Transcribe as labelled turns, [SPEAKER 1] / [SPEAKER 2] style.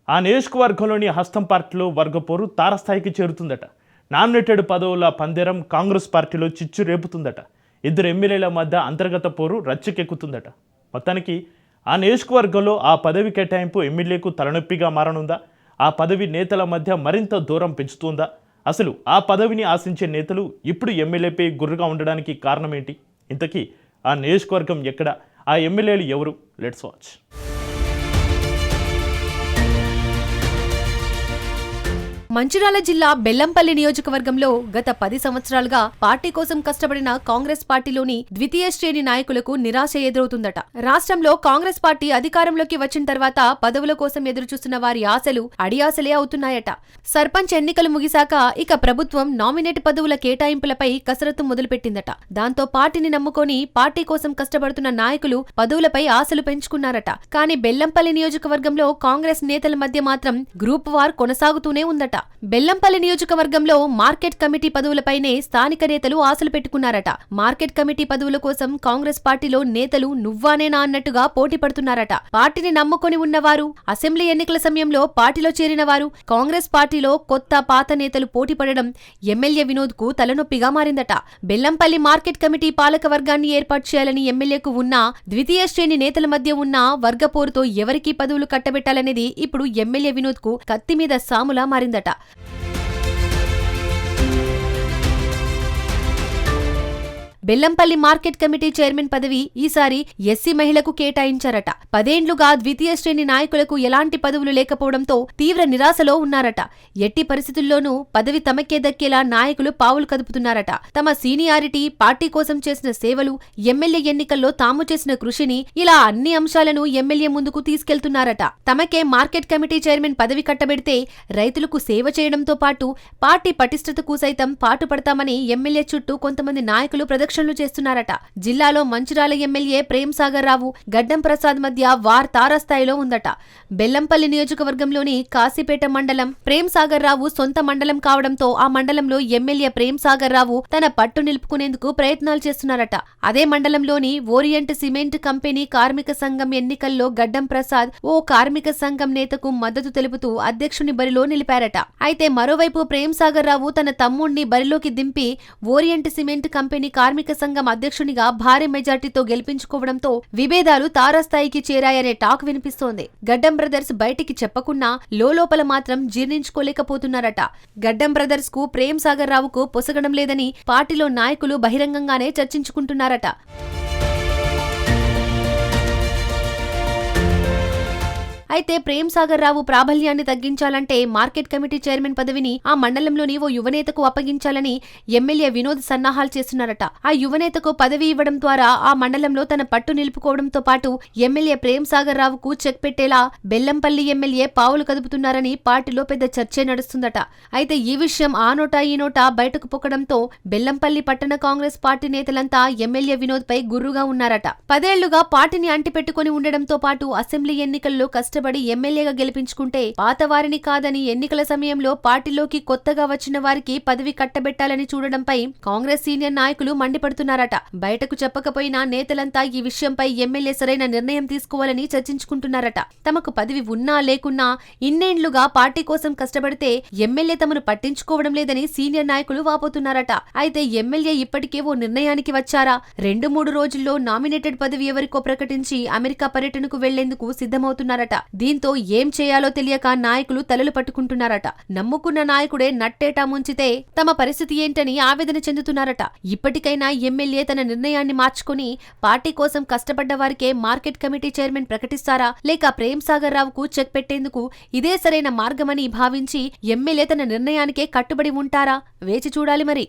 [SPEAKER 1] ఆ నియోజకవర్గంలోని హస్తం పార్టీలో వర్గపోరు తారస్థాయికి చేరుతుందట. నామినేటెడ్ పదవుల పందేరం కాంగ్రెస్ పార్టీలో చిచ్చు రేపుతుందట. ఇద్దరు ఎమ్మెల్యేల మధ్య అంతర్గత పోరు రచ్చకెక్కుతుందట. మొత్తానికి ఆ నియోజకవర్గంలో ఆ పదవి కేటాయింపు ఎమ్మెల్యేకు తలనొప్పిగా మారనుందా? ఆ పదవి నేతల మధ్య మరింత దూరం పెంచుతుందా? అసలు ఆ పదవిని ఆశించే నేతలు ఇప్పుడు ఎమ్మెల్యేపై గుర్రుగా ఉండడానికి కారణం ఏంటి? ఇంతకీ ఆ నియోజకవర్గం ఎక్కడ? ఆ ఎమ్మెల్యేలు ఎవరు? Let's watch.
[SPEAKER 2] మంచిర్యాల జిల్లా బెల్లంపల్లి నియోజకవర్గంలో గత 10 సంవత్సరాలుగా పార్టీ కోసం కష్టపడిన కాంగ్రెస్ పార్టీలోని ద్వితీయ శ్రేణి నాయకులకు నిరాశ ఎదురవుతుందట. రాష్ట్రంలో కాంగ్రెస్ పార్టీ అధికారంలోకి వచ్చిన తర్వాత పదవుల కోసం ఎదురుచూస్తున్న వారి ఆశలు అడియాసలే అవుతున్నాయట. సర్పంచ్ ఎన్నికలు ముగిశాక ఇక ప్రభుత్వం నామినేట్ పదవుల కేటాయింపులపై కసరత్తు మొదలుపెట్టిందట. దాంతో పార్టీని నమ్ముకొని పార్టీ కోసం కష్టపడుతున్న నాయకులు పదవులపై ఆశలు పెంచుకున్నారట. కానీ బెల్లంపల్లి నియోజకవర్గంలో కాంగ్రెస్ నేతల మధ్య మాత్రం గ్రూప్ వార్ కొనసాగుతూనే ఉందట. బెల్లంపల్లి నియోజకవర్గంలో మార్కెట్ కమిటీ పదవులపైనే స్థానిక నేతలు ఆశలు పెట్టుకున్నారట. మార్కెట్ కమిటీ పదవుల కోసం కాంగ్రెస్ పార్టీలో నేతలు నువ్వానేనా అన్నట్టుగా పోటీ పడుతున్నారట. పార్టీని నమ్ముకొని ఉన్నవారు, అసెంబ్లీ ఎన్నికల సమయంలో పార్టీలో చేరిన వారు, కాంగ్రెస్ పార్టీలో కొత్త పాత నేతలు పోటీ పడడం ఎమ్మెల్యే వినోద్ కు తలనొప్పిగా మారిందట. బెల్లంపల్లి మార్కెట్ కమిటీ పాలక వర్గాన్ని ఏర్పాటు చేయాలని ఎమ్మెల్యేకు ఉన్న ద్వితీయ శ్రేణి నేతల మధ్య ఉన్న వర్గపోరుతో ఎవరికి పదవులు కట్టబెట్టాలనేది ఇప్పుడు ఎమ్మెల్యే వినోద్ కు కత్తి మీద సాములా మారిందట. బెల్లంపల్లి మార్కెట్ కమిటీ చైర్మన్ పదవి ఈసారి ఎస్సీ మహిళకు కేటాయించారట. 10 ఏండ్లుగా ద్వితీయ శ్రేణి నాయకులకు ఎలాంటి పదవులు లేకపోవడంతో తీవ్ర నిరాశలో ఉన్నారట. ఎట్టి పరిస్థితుల్లోనూ పదవి తమకే దక్కేలా నాయకులు పావులు కదుపుతున్నారట. తమ సీనియారిటీ, పార్టీ కోసం చేసిన సేవలు, ఎమ్మెల్యే ఎన్నికల్లో తాము చేసిన కృషిని, ఇలా అన్ని అంశాలను ఎమ్మెల్యే ముందుకు తీసుకెళ్తున్నారట. తమకే మార్కెట్ కమిటీ చైర్మన్ పదవి కట్టబెడితే రైతులకు సేవ చేయడంతో పాటు పార్టీ పటిష్టతకు సైతం పాటుపడతామని ఎమ్మెల్యే చుట్టూ కొంతమంది నాయకులు ప్రదక్షిణలు చేస్తున్నారట. జిల్లాలో మంచిర్యాల ఎమ్మెల్యే ప్రేమ్ సాగర్ రావు, గడ్డం ప్రసాద్ మధ్య వార్ తారాస్థాయిలో ఉందట. బెల్లంపల్లి నియోజకవర్గంలోని కాశీపేట మండలం ప్రేమ్ సాగర్ రావు సొంత మండలం కావడంతో ఆ మండలంలో ఎమ్మెల్యే ప్రేమ్ సాగర్ రావు తన పట్టు నిలుపుకునేందుకు ప్రయత్నాలు చేస్తున్నారట. అదే మండలంలోని ఓరియంట్ సిమెంట్ కంపెనీ కార్మిక సంఘం ఎన్నికల్లో గడ్డం ప్రసాద్ ఓ కార్మిక సంఘం నేతకు మద్దతు తెలుపుతూ అధ్యక్షుని బరిలో నిలిపారట. అయితే మరోవైపు ప్రేమ్ సాగర్ రావు తన తమ్ముణ్ణి బరిలోకి దింపి ఓరియంట్ సిమెంట్ కంపెనీ కార్మిక సంఘం అధ్యక్షునిగా భారీ మెజార్టీతో గెలిపించుకోవడంతో విభేదాలు తారాస్థాయికి చేరాయనే టాక్ వినిపిస్తోంది. గడ్డం బ్రదర్స్ బయటికి చెప్పకున్నా లోపల మాత్రం జీర్ణించుకోలేకపోతున్నారట. గడ్డం బ్రదర్స్ కు ప్రేమ్ సాగర్ రావుకు పొసగడం లేదని పార్టీలో నాయకులు బహిరంగంగానే చర్చించుకుంటున్నారట. అయితే ప్రేమ్ సాగర్ రావు ప్రాబల్యాన్ని తగ్గించాలంటే మార్కెట్ కమిటీ చైర్మన్ పదవిని ఆ మండలంలోని ఓ యువనేతకు అప్పగించాలని ఎమ్మెల్యే వినోద్ సన్నాహాలు చేస్తున్నారట. ఆ యువనేతకు పదవి ఇవ్వడం ద్వారా ఆ మండలంలో తన పట్టు నిలుపుకోవడంతో పాటు ఎమ్మెల్యే ప్రేమ్ సాగర్ రావుకు చెక్ పెట్టేలా బెల్లంపల్లి ఎమ్మెల్యే పావులు కదుపుతున్నారని పార్టీలో పెద్ద చర్చే నడుస్తుందట. అయితే ఈ విషయం ఆ నోటా ఈ నోటా బయటకు పొక్కడంతో బెల్లంపల్లి పట్టణ కాంగ్రెస్ పార్టీ నేతలంతా ఎమ్మెల్యే వినోద్ పై గుర్రుగా ఉన్నారట. 10 ఏళ్లుగా పార్టీని అంటిపెట్టుకుని ఉండడంతో పాటు అసెంబ్లీ ఎన్నికల్లో కష్టపడి ఎమ్మెల్యేగా గెలిపించుకుంటే పాతవారిని కాదని ఎన్నికల సమయంలో పార్టీలోకి కొత్తగా వచ్చిన వారికి పదవి కట్టబెట్టాలని చూడడంపై కాంగ్రెస్ సీనియర్ నాయకులు మండిపడుతున్నారట. బయటకు చెప్పకపోయినా నేతలంతా ఈ విషయంపై ఎమ్మెల్యే సరైన నిర్ణయం తీసుకోవాలని చర్చించుకుంటున్నారట. తమకు పదవి ఉన్నా లేకున్నా ఇన్నేండ్లుగా పార్టీ కోసం కష్టపడితే ఎమ్మెల్యే తమను పట్టించుకోవడం లేదని సీనియర్ నాయకులు వాపోతున్నారట. అయితే ఎమ్మెల్యే ఇప్పటికే ఓ నిర్ణయానికి వచ్చారా? 2-3 రోజుల్లో నామినేటెడ్ పదవి ఎవరికో ప్రకటించి అమెరికా పర్యటనకు వెళ్లేందుకు సిద్ధమవుతున్నారట. దీంతో ఏం చేయాలో తెలియక నాయకులు తలలు పట్టుకుంటున్నారట. నమ్ముకున్న నాయకుడే నట్టేటా ముంచితే తమ పరిస్థితి ఏంటని ఆవేదన చెందుతున్నారట. ఇప్పటికైనా ఎమ్మెల్యే తన నిర్ణయాన్ని మార్చుకుని పార్టీ కోసం కష్టపడ్డ వారికే మార్కెట్ కమిటీ చైర్మన్ ప్రకటిస్తారా, లేక ప్రేమ్ సాగర్ రావుకు చెక్ పెట్టేందుకు ఇదే సరైన మార్గమని భావించి ఎమ్మెల్యే తన నిర్ణయానికే కట్టుబడి ఉంటారా? వేచి చూడాలి మరి.